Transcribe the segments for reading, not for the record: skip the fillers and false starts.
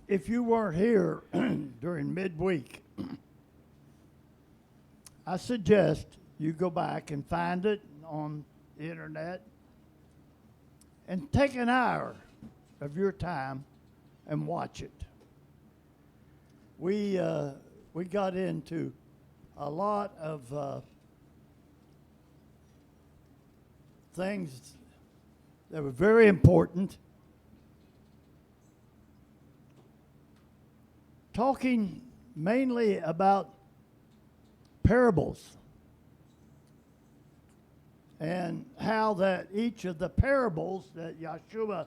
if you weren't here during midweek, I suggest you go back and find it on the internet and take an hour of your time and watch it. We got into a lot of things that were very important. Talking mainly about parables and how that each of the parables that Yahshua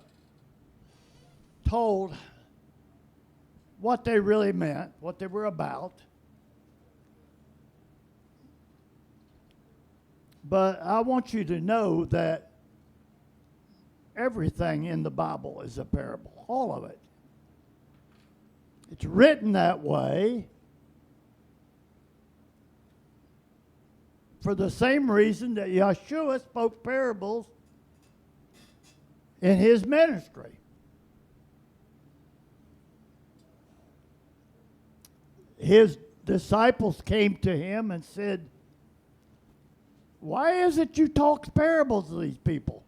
told, what they really meant, what they were about. But I want you to know that everything in the Bible is a parable, all of it. It's written that way for the same reason that Yahshua spoke parables in his ministry. His disciples came to him and said, "Why is it you talk parables to these people?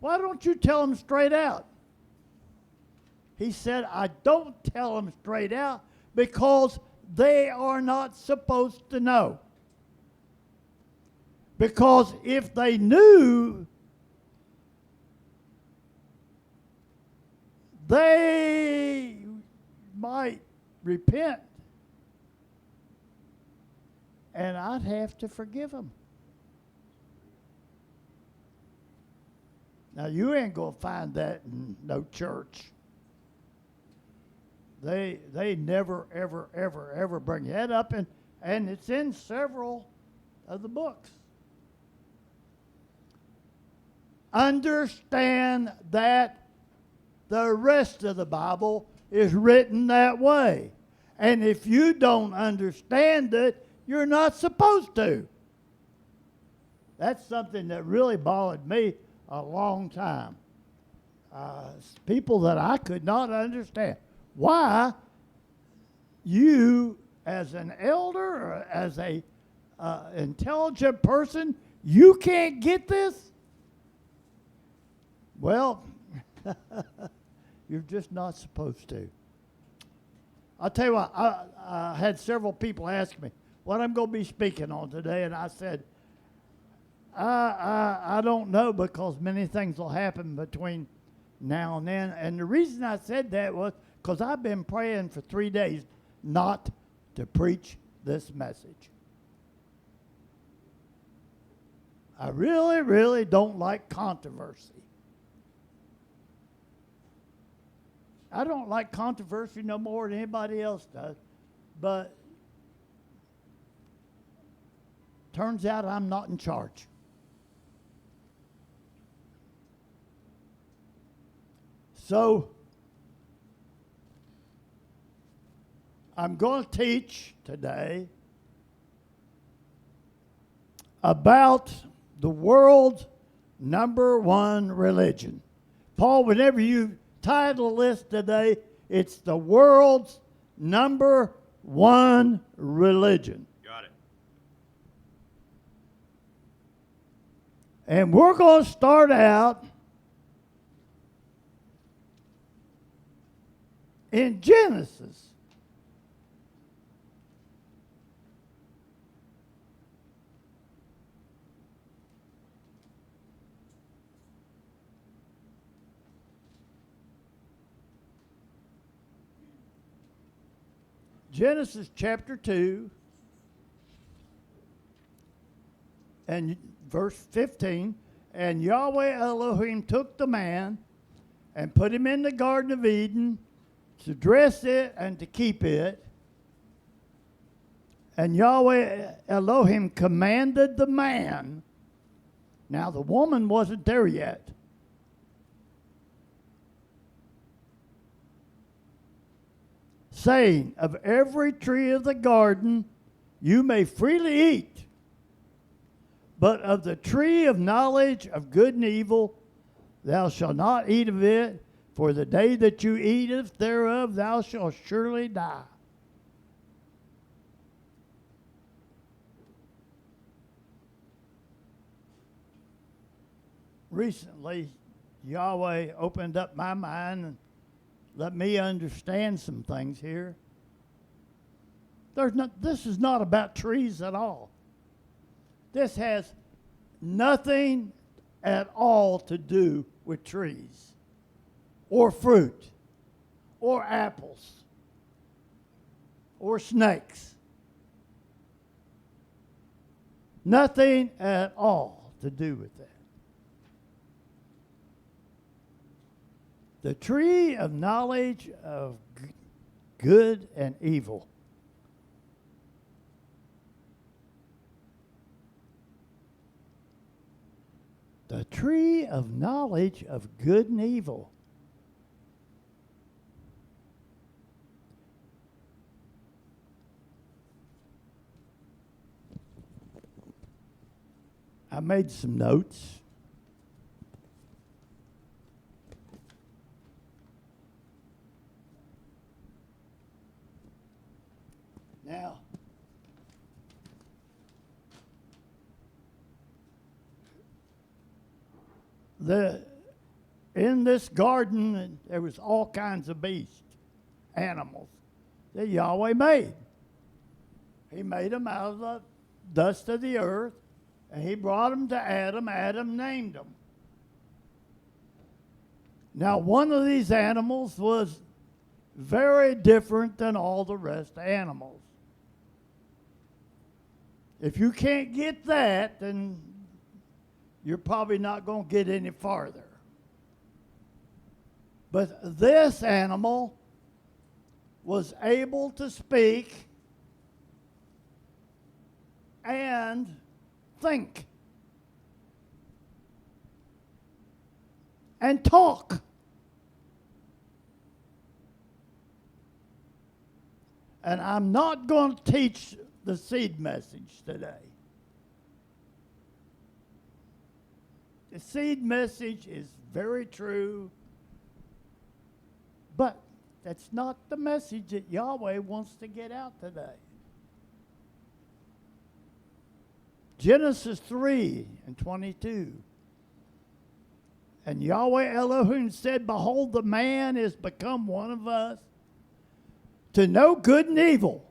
Why don't you tell them straight out?" He said, "I don't tell them straight out because they are not supposed to know. Because if they knew, they might repent, and I'd have to forgive them." Now, you ain't going to find that in no church. They never, ever, ever, ever bring that up, and it's in several of the books. Understand that the rest of the Bible is written that way. And if you don't understand it, you're not supposed to. That's something that really bothered me a long time. People that I could not understand. Why you, as an elder or as a intelligent person, you can't get this? Well, you're just not supposed to. I'll tell you what, I had several people ask me what I'm going to be speaking on today, and I said, I don't know, because many things will happen between now and then. And the reason I said that was because I've been praying for 3 days not to preach this message. I really, really don't like controversy. I don't like controversy no more than anybody else does, but turns out I'm not in charge. So, I'm going to teach today about the world's #1 religion. Paul, whenever you title this today, it's the world's #1 religion. Got it. And we're going to start out in Genesis. Genesis chapter 2 and verse 15. And Yahweh Elohim took the man and put him in the Garden of Eden to dress it and to keep it. And Yahweh Elohim commanded the man. Now the woman wasn't there yet. Saying, of every tree of the garden you may freely eat, but of the tree of knowledge of good and evil thou shalt not eat of it, For the day that you eateth thereof, thou shalt surely die. Recently, Yahweh opened up my mind and let me understand some things here. This is not about trees at all. This has nothing at all to do with trees or fruit or apples or snakes. Nothing at all to do with that. The tree of knowledge of good and evil. The tree of knowledge of good and evil. I made some notes. Now, in this garden, there was all kinds of beasts, animals that Yahweh made. He made them out of the dust of the earth, and he brought them to Adam. Adam named them. Now, one of these animals was very different than all the rest of the animals. If you can't get that, then you're probably not going to get any farther. But this animal was able to speak and think and talk. And I'm not going to teach the seed message today. The seed message is very true, but that's not the message that Yahweh wants to get out today. Genesis 3:22. And Yahweh Elohim said, Behold, the man is become one of us, to know good and evil.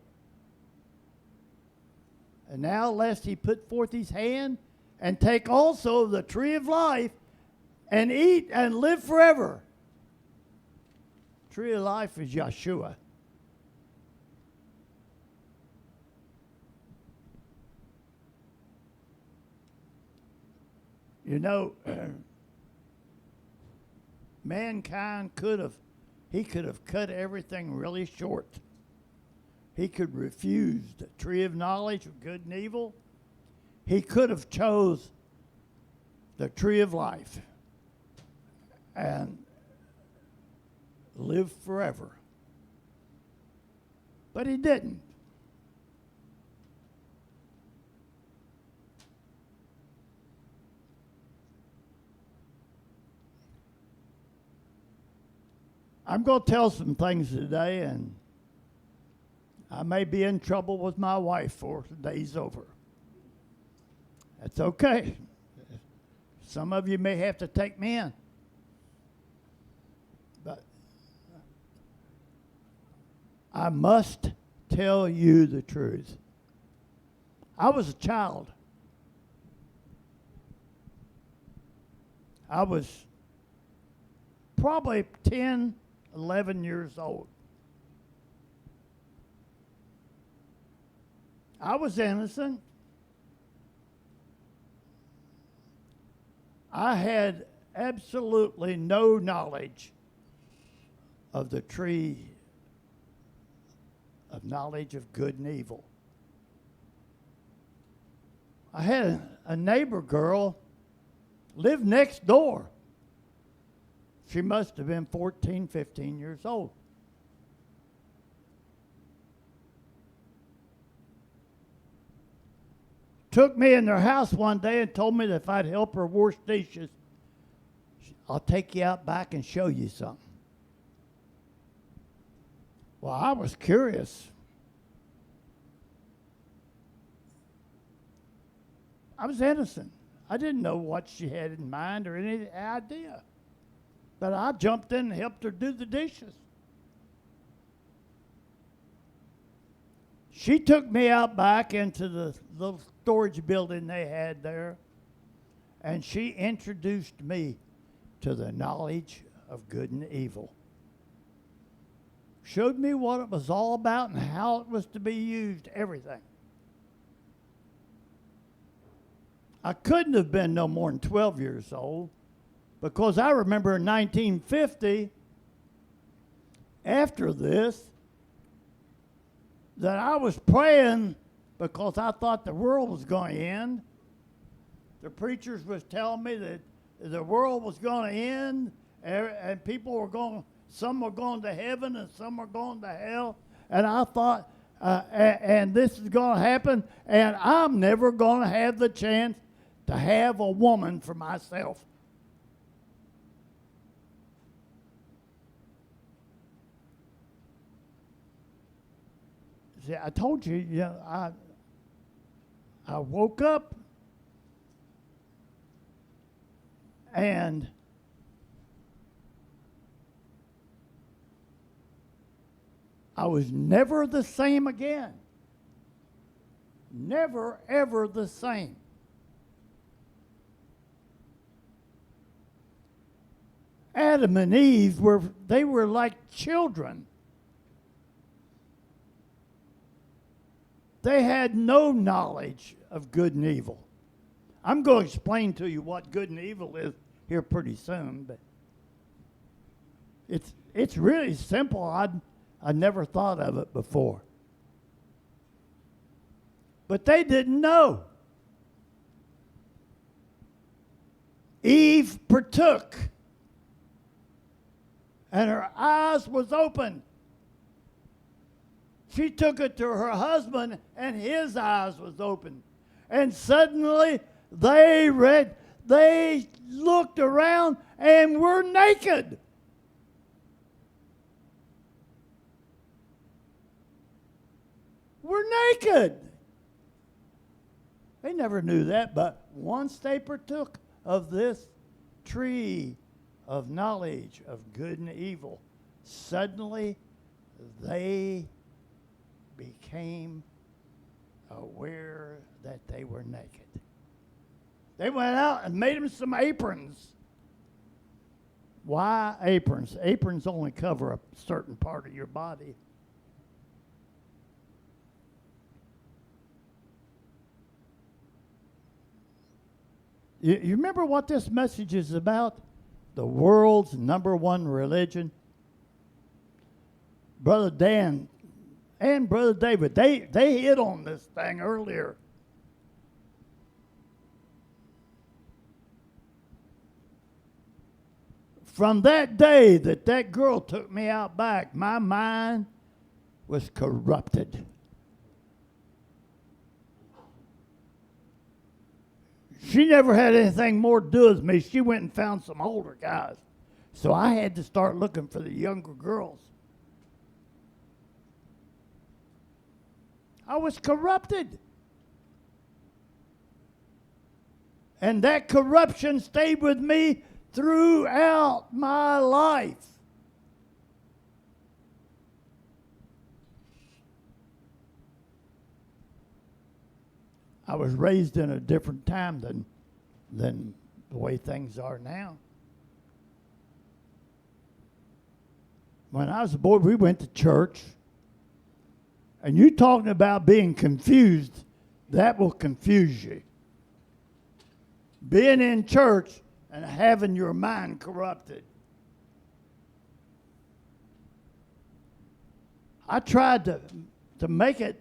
And now lest he put forth his hand and take also of the tree of life and eat and live forever. Tree of life is Yahshua. You know, mankind could have cut everything really short. He could refuse the tree of knowledge of good and evil. He could have chose the tree of life and lived forever. But he didn't. I'm going to tell some things today, and I may be in trouble with my wife for the day's over. That's okay. Some of you may have to take me in. But I must tell you the truth. I was a child. I was probably 10, 11 years old. I was innocent. I had absolutely no knowledge of the tree of knowledge of good and evil. I had a neighbor girl live next door. She must have been 14, 15 years old. Took me in their house one day and told me that if I'd help her wash dishes, I'll take you out back and show you something. Well, I was curious. I was innocent. I didn't know what she had in mind or any idea. But I jumped in and helped her do the dishes. She took me out back into the little storage building they had there, and she introduced me to the knowledge of good and evil. Showed me what it was all about and how it was to be used, everything. I couldn't have been no more than 12 years old, because I remember in 1950, after this, that I was praying because I thought the world was going to end. The preachers was telling me that the world was going to end, and people were going, some were going to heaven and some were going to hell. And I thought, and this is going to happen, and I'm never going to have the chance to have a woman for myself. See, I told you, I woke up and I was never the same again. Never, ever the same. Adam and Eve were like children. They had no knowledge of good and evil. I'm going to explain to you what good and evil is here pretty soon, but it's really simple. I never thought of it before. But they didn't know. Eve partook, and her eyes was opened. She took it to her husband, and his eyes was open. And suddenly they looked around and were naked. We're naked. They never knew that, but once they partook of this tree of knowledge of good and evil, suddenly they became aware that they were naked. They went out and made them some aprons. Why aprons? Aprons only cover a certain part of your body. You remember what this message is about? The world's number one religion. Brother Dan and Brother David, they hit on this thing earlier. From that day that girl took me out back, my mind was corrupted. She never had anything more to do with me. She went and found some older guys. So I had to start looking for the younger girls. I was corrupted. And that corruption stayed with me throughout my life. I was raised in a different time than the way things are now. When I was a boy, we went to church. And you talking about being confused, that will confuse you. Being in church and having your mind corrupted. I tried to make it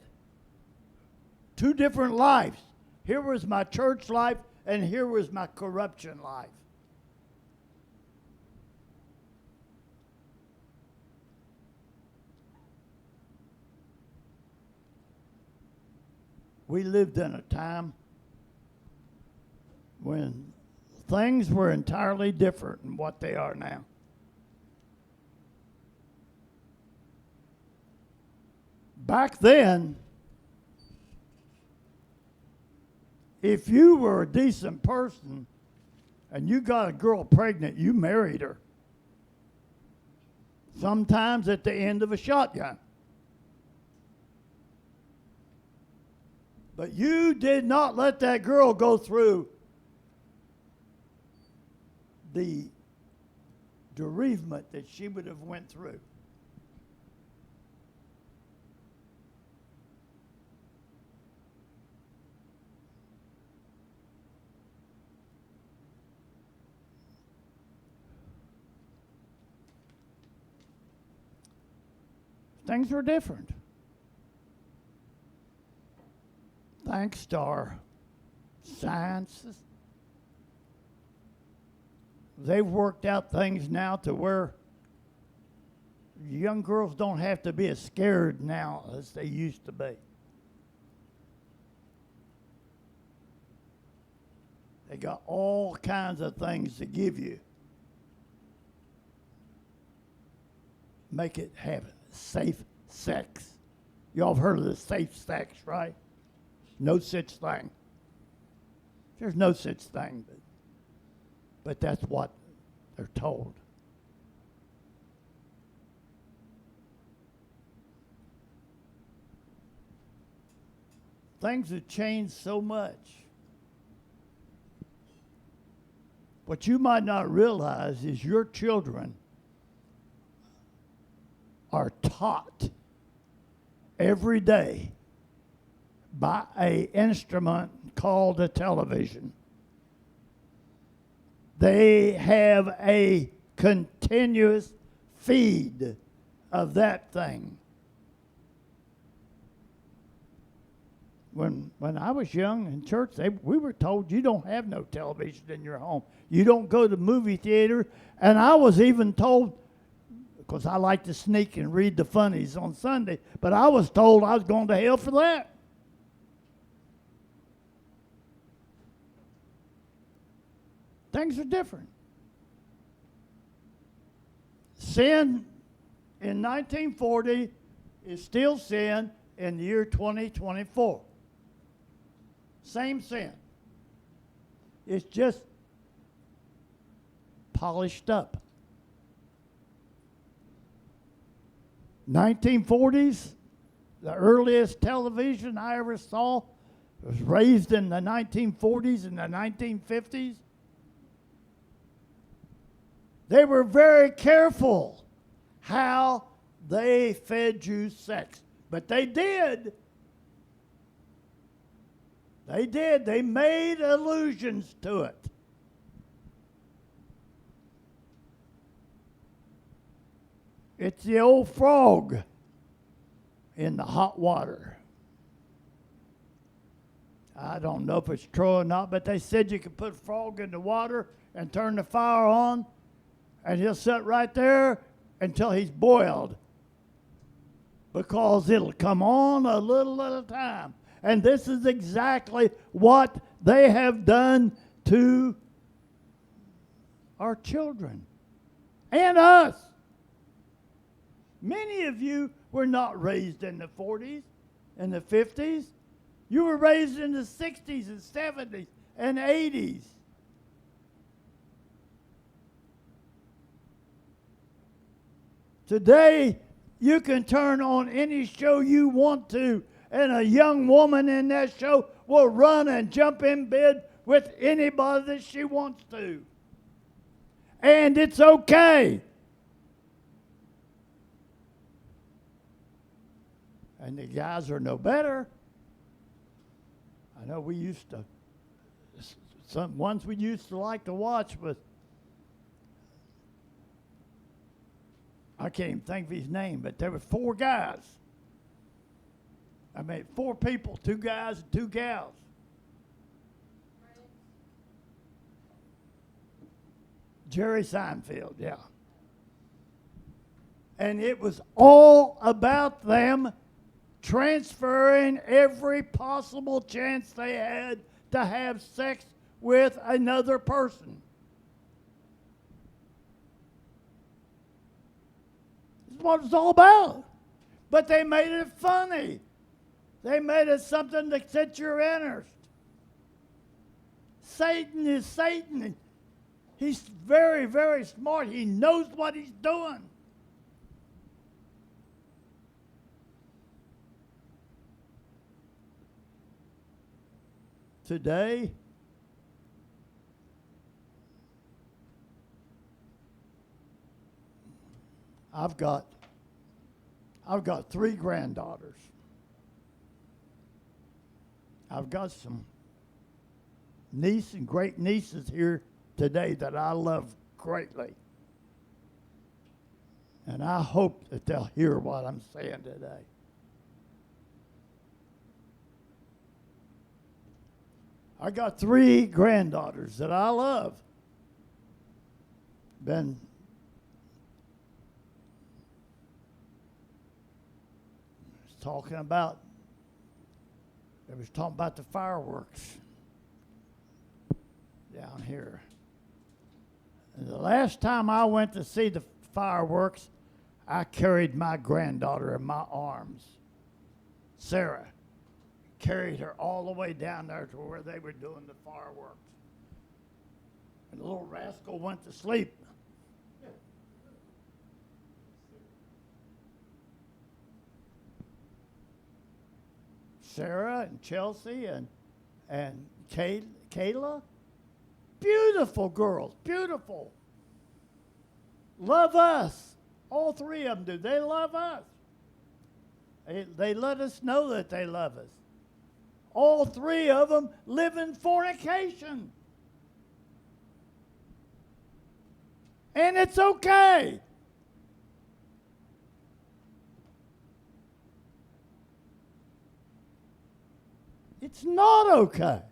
two different lives. Here was my church life, and here was my corruption life. We lived in a time when things were entirely different than what they are now. Back then, if you were a decent person and you got a girl pregnant, you married her. Sometimes at the end of a shotgun. But you did not let that girl go through the bereavement that she would have went through. Things were different. Thanks to our sciences, they've worked out things now to where young girls don't have to be as scared now as they used to be. They got all kinds of things to give you. Make it have safe sex. Y'all have heard of the safe sex, right? No such thing. There's no such thing, but that's what they're told. Things have changed so much. What you might not realize is your children are taught every day by an instrument called a television. They have a continuous feed of that thing. When I was young in church, we were told you don't have no television in your home. You don't go to the movie theater. And I was even told, because I like to sneak and read the funnies on Sunday, but I was told I was going to hell for that. Things are different. Sin in 1940 is still sin in the year 2024. Same sin. It's just polished up. 1940s, the earliest television I ever saw was raised in the 1940s and the 1950s. They were very careful how they fed you sex. But they did. They did. They made allusions to it. It's the old frog in the hot water. I don't know if it's true or not, but they said you could put a frog in the water and turn the fire on, and he'll sit right there until he's boiled, because it'll come on a little at a time. And this is exactly what they have done to our children and us. Many of you were not raised in the 40s and the 50s. You were raised in the 60s and 70s and 80s. Today, you can turn on any show you want to, and a young woman in that show will run and jump in bed with anybody that she wants to. And it's okay. And the guys are no better. I know we used to, some ones we used to like to watch with, I can't even think of his name, but there were 4 guys. I mean, 4 people, 2 guys and 2 gals. Jerry Seinfeld, yeah. And it was all about them transferring every possible chance they had to have sex with another person. This is what it's all about. But they made it funny. They made it something to set your interest. Satan is Satan. He's very, very smart. He knows what he's doing. Today, I've got 3 granddaughters. I've got some niece and great nieces here today that I love greatly. And I hope that they'll hear what I'm saying today. I got 3 granddaughters that I love. Been talking about the fireworks down here. And the last time I went to see the fireworks, I carried my granddaughter in my arms. Sarah. Carried her all the way down there to where they were doing the fireworks. And the little rascal went to sleep. Sarah and Chelsea and Kayla, beautiful girls, beautiful. Love us. All 3 of them do. They love us. They let us know that they love us. All 3 of them live in fornication. And it's okay. It's not okay.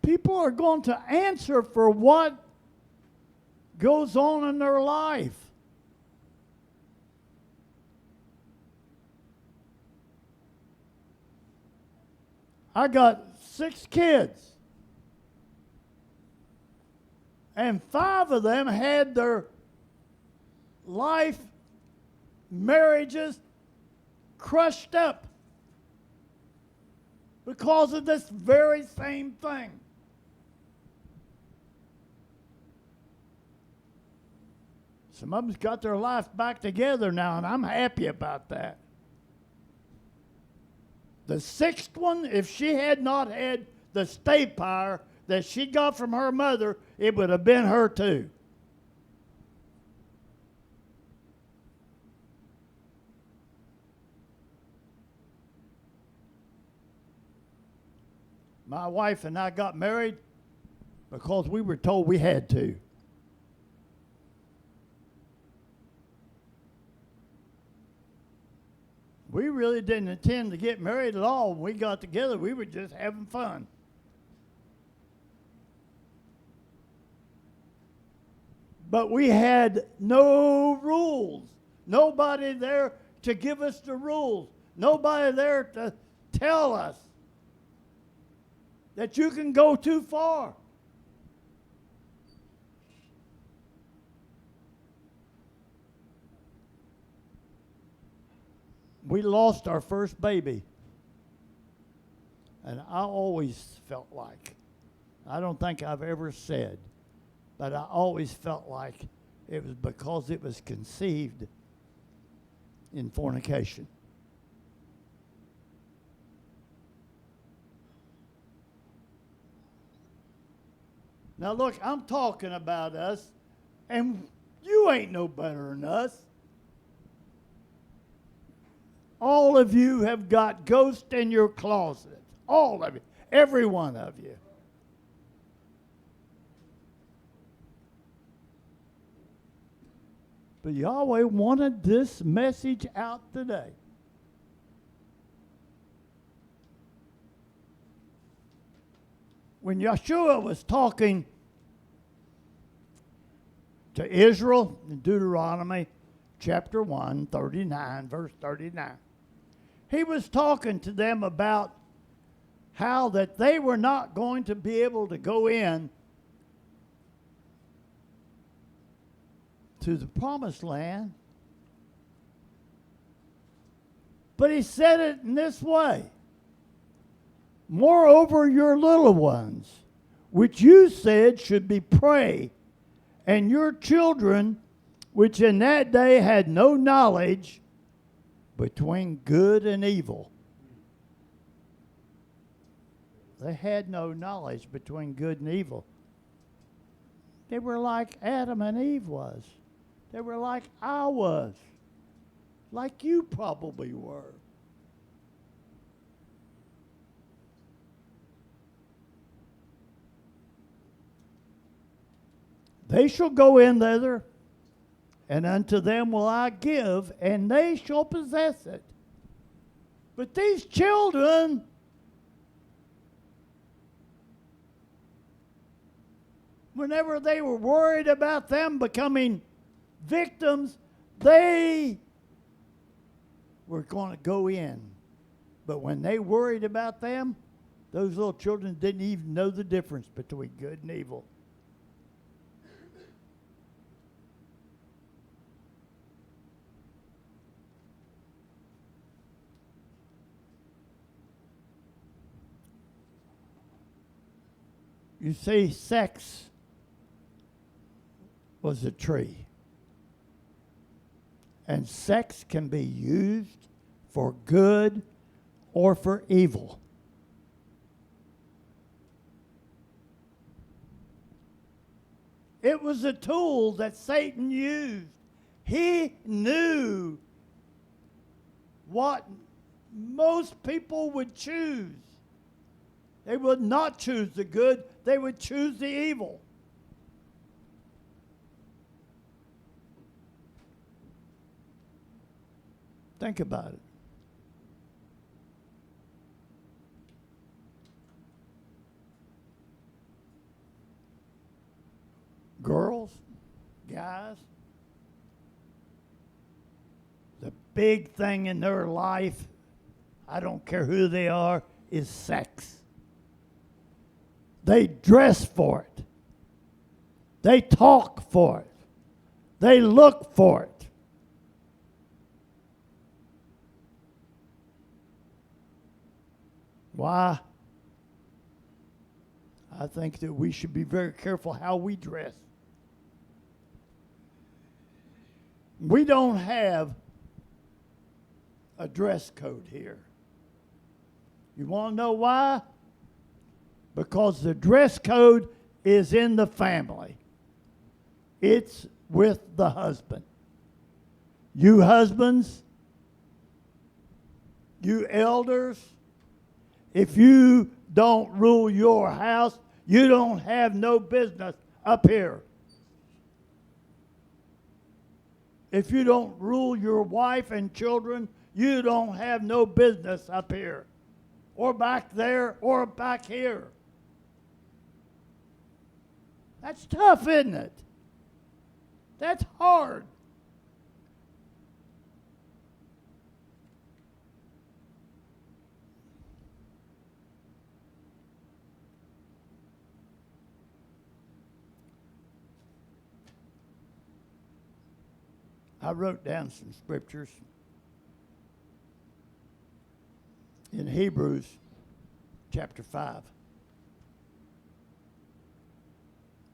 People are going to answer for what goes on in their life. I got 6 kids. And 5 of them had their life, marriages crushed up because of this very same thing. Some of them's got their life back together now, and I'm happy about that. The 6th one, if she had not had the stay power that she got from her mother, it would have been her too. My wife and I got married because we were told we had to. We really didn't intend to get married at all. When we got together, we were just having fun. But we had no rules. Nobody there to give us the rules. Nobody there to tell us that you can go too far. We lost our first baby. And I always felt like, I don't think I've ever said, but I always felt like it was because it was conceived in fornication. Now look, I'm talking about us, and you ain't no better than us. All of you have got ghosts in your closet. All of you. Every one of you. But Yahweh wanted this message out today. When Yahshua was talking to Israel in Deuteronomy chapter 1, 39, verse 39, he was talking to them about how that they were not going to be able to go in to the promised land. But he said it in this way. Moreover, your little ones, which you said should be prey, and your children, which in that day had no knowledge between good and evil. They had no knowledge between good and evil. They were like Adam and Eve was. They were like I was. Like you probably were. They shall go in thither, and unto them will I give, and they shall possess it. But these children, whenever they were worried about them becoming victims, they were going to go in. But when they worried about them, those little children didn't even know the difference between good and evil. You see, sex was a tree. And sex can be used for good or for evil. It was a tool that Satan used. He knew what most people would choose. They would not choose the good, they would choose the evil. Think about it. Girls, guys, the big thing in their life, I don't care who they are, is sex. They dress for it. They talk for it. They look for it. Why? I think that we should be very careful how we dress. We don't have a dress code here. You want to know why? Because the dress code is in the family. It's with the husband. You husbands, you elders, if you don't rule your house, you don't have no business up here. If you don't rule your wife and children, you don't have no business up here, or back there, or back here. That's tough, isn't it? That's hard. I wrote down some scriptures in Hebrews chapter 5.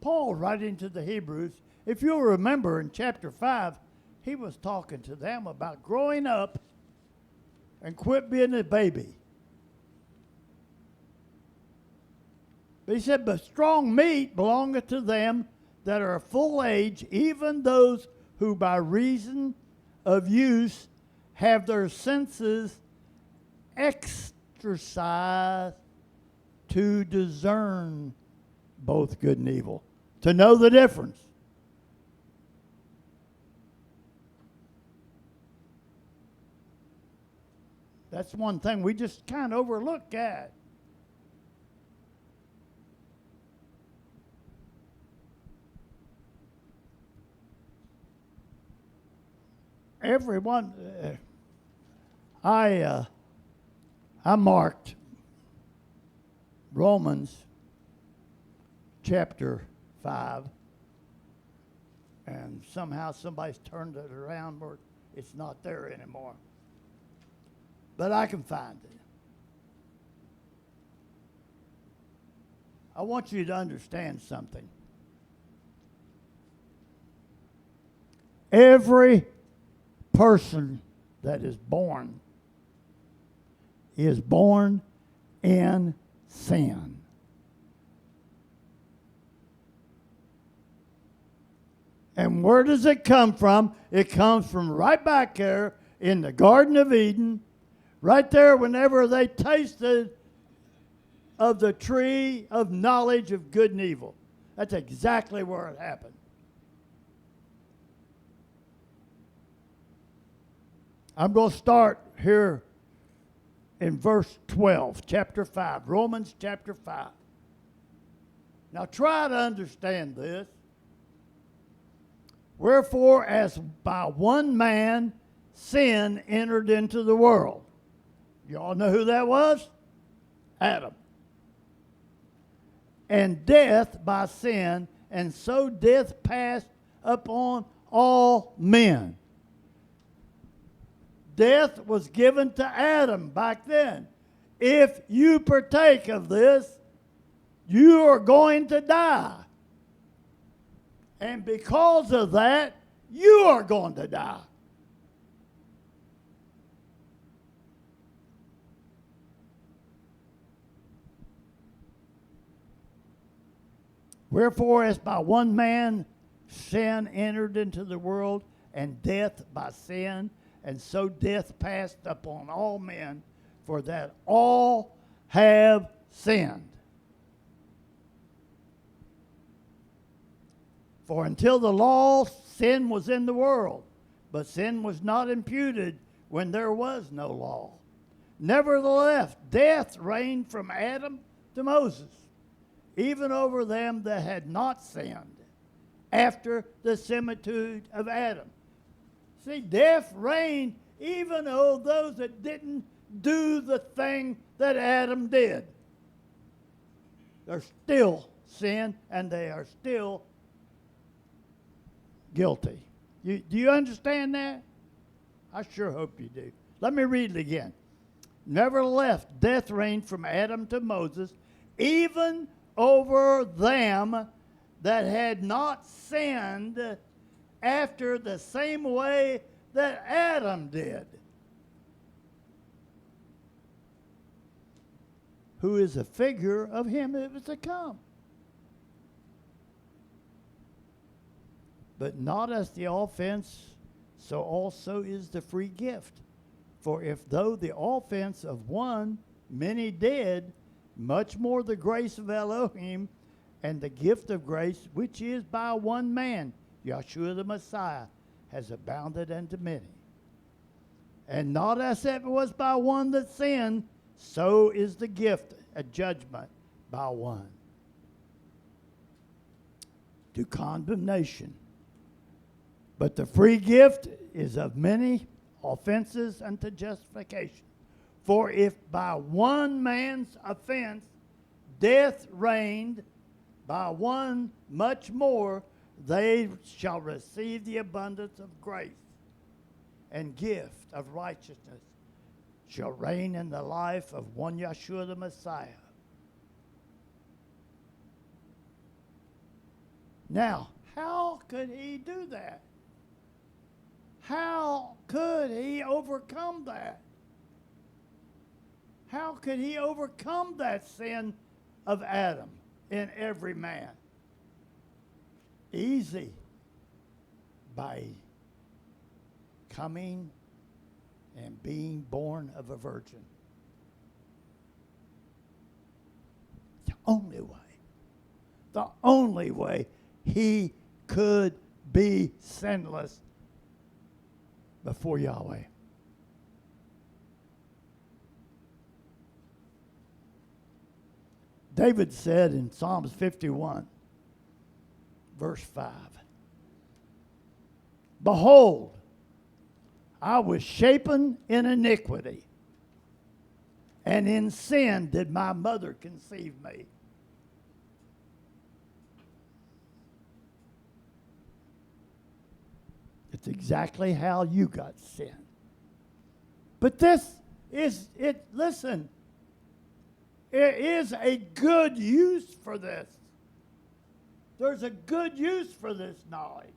Paul, writing to the Hebrews, if you'll remember in chapter 5, he was talking to them about growing up and quit being a baby. But he said, but strong meat belongeth to them that are full age, even those who by reason of use have their senses exercised to discern both good and evil, to know the difference. That's one thing we just kind of overlook at. Everyone, I marked Romans chapter 5, And somehow somebody's turned it around where it's not there anymore. But I can find it. I want you to understand something. Every person that is born in sin. And where does it come from? It comes from right back there in the Garden of Eden, right there whenever they tasted of the tree of knowledge of good and evil. That's exactly where it happened. I'm going to start here in verse 12, chapter 5, Romans chapter 5. Now try to understand this. Wherefore, as by one man sin entered into the world. You all know who that was? Adam. And death by sin, and so death passed upon all men. Death was given to Adam back then. If you partake of this, you are going to die. And because of that, you are going to die. Wherefore, as by one man sin entered into the world, and death by sin, and so death passed upon all men, for that all have sinned. For until the law, sin was in the world, but sin was not imputed when there was no law. Nevertheless, death reigned from Adam to Moses, even over them that had not sinned, after the similitude of Adam. See, death reigned even over those that didn't do the thing that Adam did. They're still sin, and they are still guilty. Do you understand that? I sure hope you do. Let me read it again. Nevertheless, death reigned from Adam to Moses, even over them that had not sinned, after the same way that Adam did, who is a figure of him that was to come. But not as the offense, so also is the free gift. For if though the offense of one many did, much more the grace of Elohim and the gift of grace, which is by one man, Yahshua the Messiah, has abounded unto many. And not as it was by one that sinned, so is the gift, a judgment by one, to condemnation. But the free gift is of many offenses unto justification. For if by one man's offense death reigned, by one much more they shall receive the abundance of grace and gift of righteousness shall reign in the life of one Yahshua the Messiah. Now, how could he do that? How could he overcome that? How could he overcome that sin of Adam in every man? Easy. By coming and being born of a virgin. The only way. The only way he could be sinless before Yahweh. David said in Psalms 51, verse 5, Behold, I was shapen in iniquity, and in sin did my mother conceive me. It's exactly how you got sin. But this is it. Listen, there is a good use for this. There's a good use for this knowledge.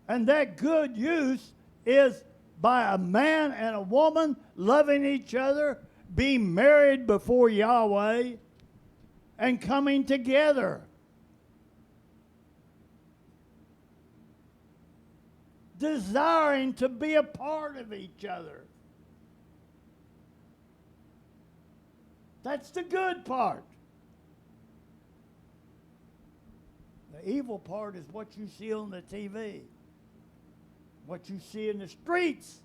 And that good use is by a man and a woman loving each other, being married before Yahweh, and coming together. Desiring to be a part of each other. That's the good part. The evil part is what you see on the TV, what you see in the streets.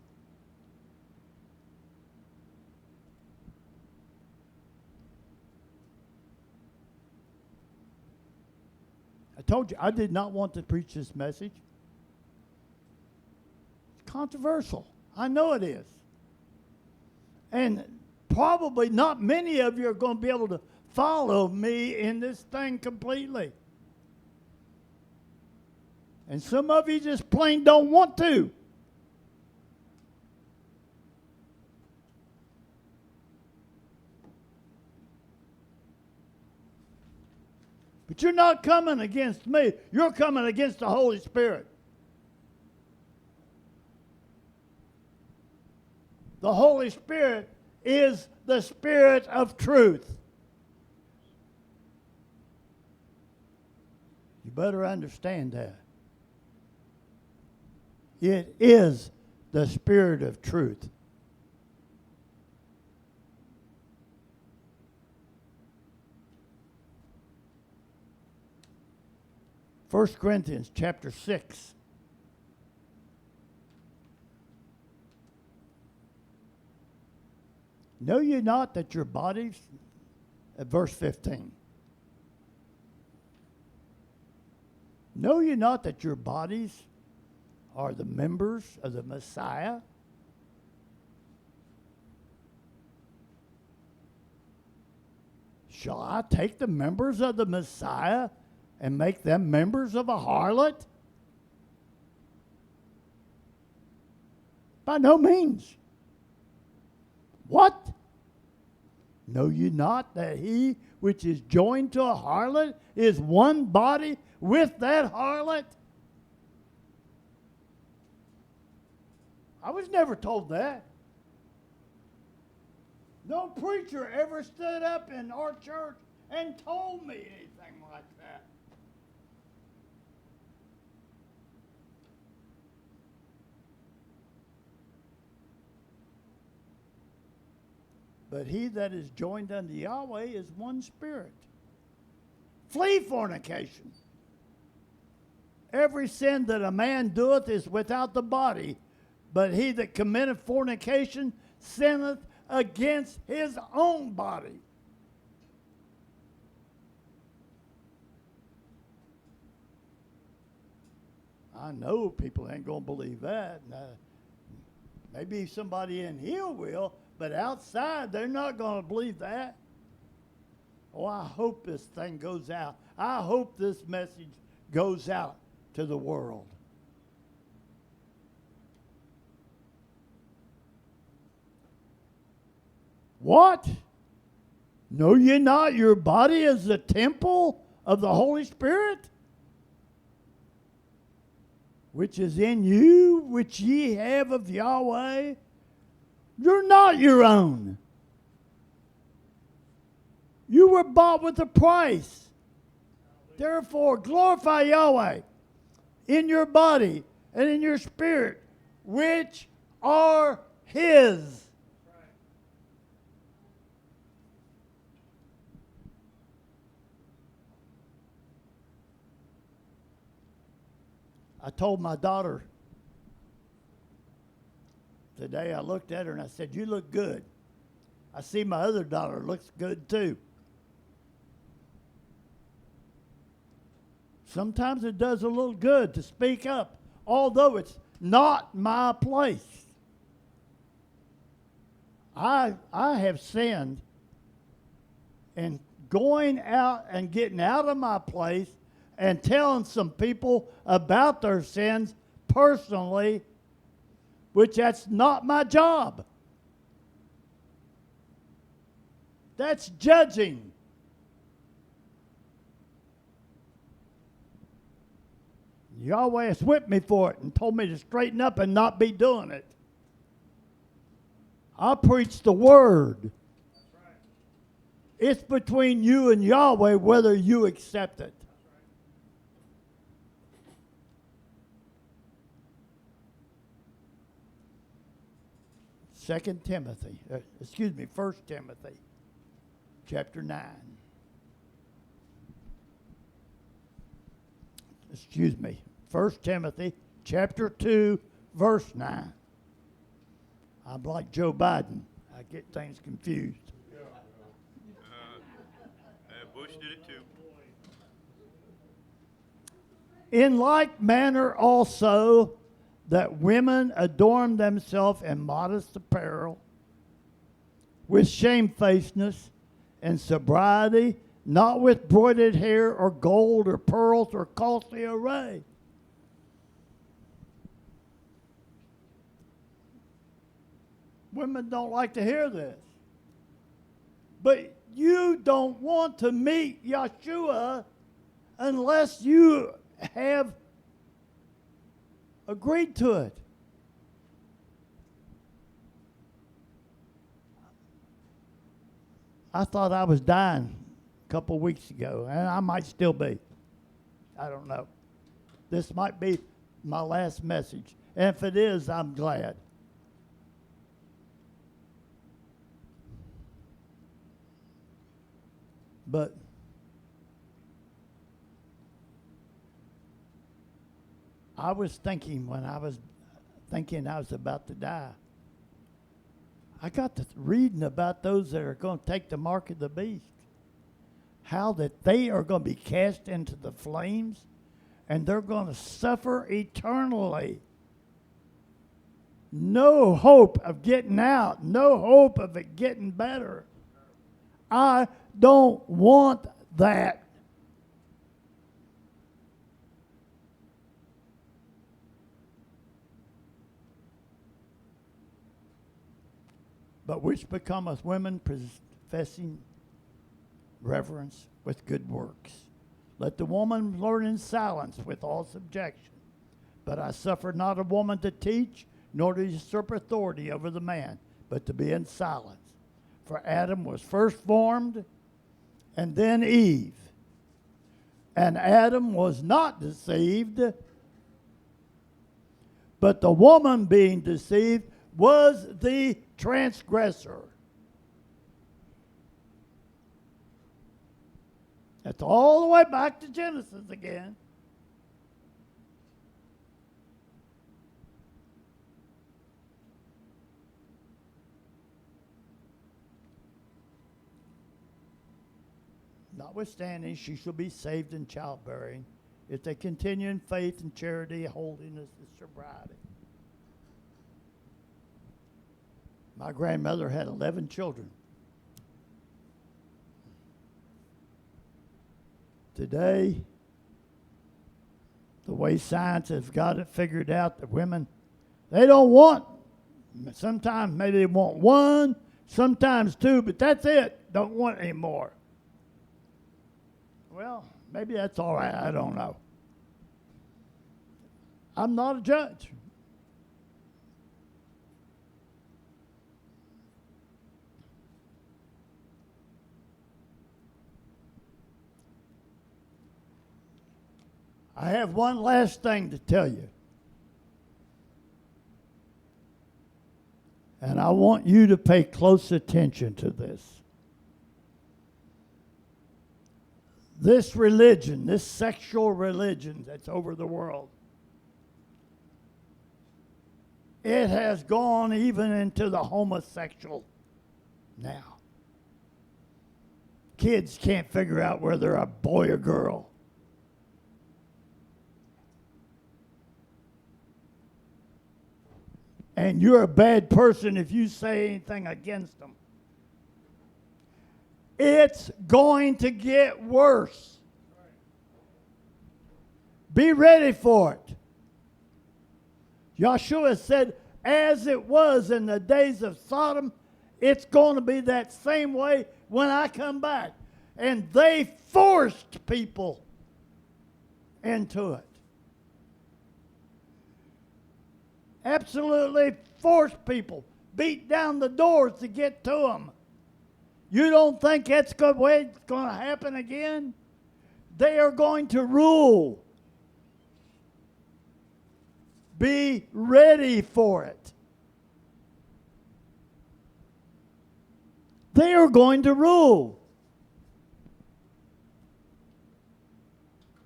I told you I did not want to preach this message. It's controversial. I know it is. And probably not many of you are going to be able to follow me in this thing completely. And some of you just plain don't want to. But you're not coming against me. You're coming against the Holy Spirit. The Holy Spirit is the Spirit of truth. You better understand that. It is the Spirit of truth. First Corinthians chapter 6. Know ye not that your bodies, at verse 15. Know ye not that your bodies are the members of the Messiah? Shall I take the members of the Messiah and make them members of a harlot? By no means. What? Know ye not that he which is joined to a harlot is one body with that harlot? I was never told that. No preacher ever stood up in our church and told me anything like that. But he that is joined unto Yahweh is one spirit. Flee fornication. Every sin that a man doeth is without the body, but he that committeth fornication sinneth against his own body. I know people ain't going to believe that. Maybe somebody in here will, but outside they're not going to believe that. Oh, I hope this thing goes out. I hope this message goes out to the world. What? Know ye not your body is the temple of the Holy Spirit, which is in you, which ye have of Yahweh? You're not your own. You were bought with a price. Therefore, glorify Yahweh in your body and in your spirit, which are His. I told my daughter today, I looked at her and I said, "You look good." I see my other daughter looks good too. Sometimes it does a little good to speak up, although it's not my place. I have sinned in going out and getting out of my place and telling some people about their sins personally, which that's not my job. That's judging. Yahweh has whipped me for it and told me to straighten up and not be doing it. I preach the word. That's right. It's between you and Yahweh whether you accept it. That's right. 1 Timothy, chapter 9. 1 Timothy, chapter 2, verse 9. I'm like Joe Biden. I get things confused. Bush did it too. In like manner also, that women adorn themselves in modest apparel, with shamefacedness and sobriety, not with broidered hair or gold or pearls or costly array. Women don't like to hear this. But you don't want to meet Yahshua unless you have agreed to it. I thought I was dying a couple weeks ago, and I might still be. I don't know. This might be my last message. And if it is, I'm glad. But I was thinking when I was thinking I was about to die, I got to reading about those that are going to take the mark of the beast. How that they are going to be cast into the flames and they're going to suffer eternally. No hope of getting out. No hope of it getting better. I don't want that. But which becometh women professing reverence with good works. Let the woman learn in silence with all subjection. But I suffer not a woman to teach, nor to usurp authority over the man, but to be in silence. For Adam was first formed, and then Eve. And Adam was not deceived, but the woman being deceived was the transgressor. That's all the way back to Genesis again. Notwithstanding, she shall be saved in childbearing, if they continue in faith and charity, holiness, and sobriety. My grandmother had 11 children. Today, the way science has got it figured out, that women, they don't want, sometimes maybe they want one, sometimes two, but that's it. Don't want any more. Well, maybe that's all right. I don't know. I'm not a judge. I have one last thing to tell you. And I want you to pay close attention to this. This religion, this sexual religion that's over the world, it has gone even into the homosexual now. Kids can't figure out whether they're a boy or girl. And you're a bad person if you say anything against them. It's going to get worse. Be ready for it. Yahshua said, as it was in the days of Sodom, it's going to be that same way when I come back. And they forced people into it. Absolutely forced people. Beat down the doors to get to them. You don't think that's the way it's going to happen again? They are going to rule. Be ready for it. They are going to rule.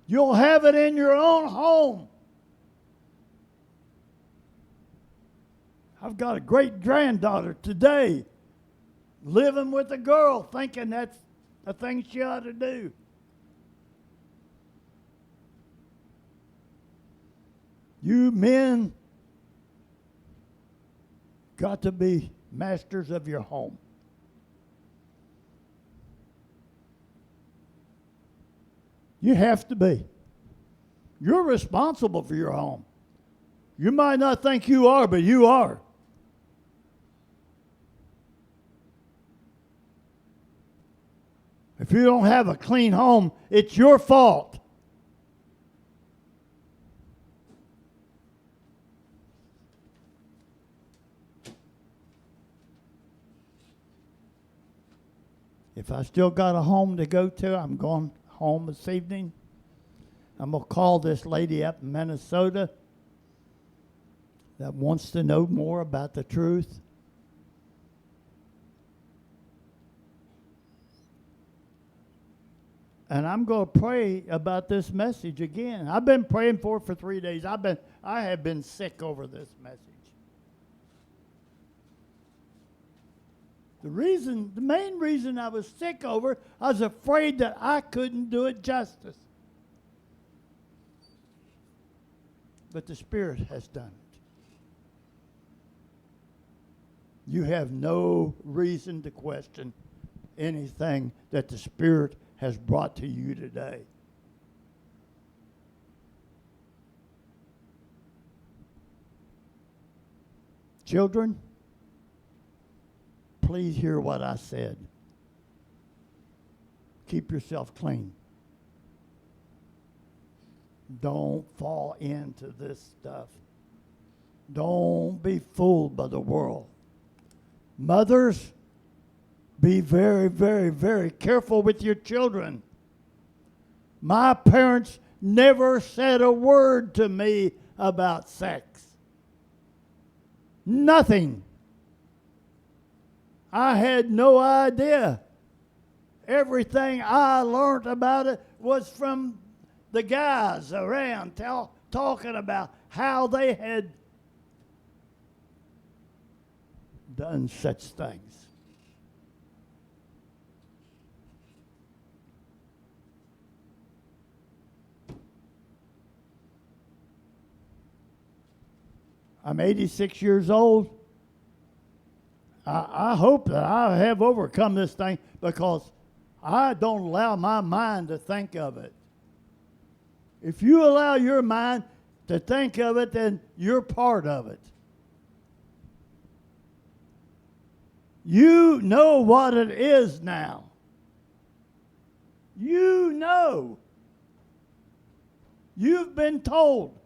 You'll have it in your own home. I've got a great granddaughter today living with a girl thinking that's the thing she ought to do. You men got to be masters of your home. You have to be. You're responsible for your home. You might not think you are, but you are. If you don't have a clean home, it's your fault. If I still got a home to go to, I'm going home this evening. I'm going to call this lady up in Minnesota that wants to know more about the truth. And I'm going to pray about this message again. I've been praying for it for 3 days. I have been sick over this message. The main reason I was sick over, I was afraid that I couldn't do it justice. But the Spirit has done it. You have no reason to question anything that the Spirit has brought to you today. Children, please hear what I said. Keep yourself clean. Don't fall into this stuff. Don't be fooled by the world. Mothers, be very, very, very careful with your children. My parents never said a word to me about sex. Nothing. I had no idea. Everything I learned about it was from the guys around talking about how they had done such things. I'm 86 years old. I hope that I have overcome this thing because I don't allow my mind to think of it. If you allow your mind to think of it, then you're part of it. You know what it is now. You know. You've been told.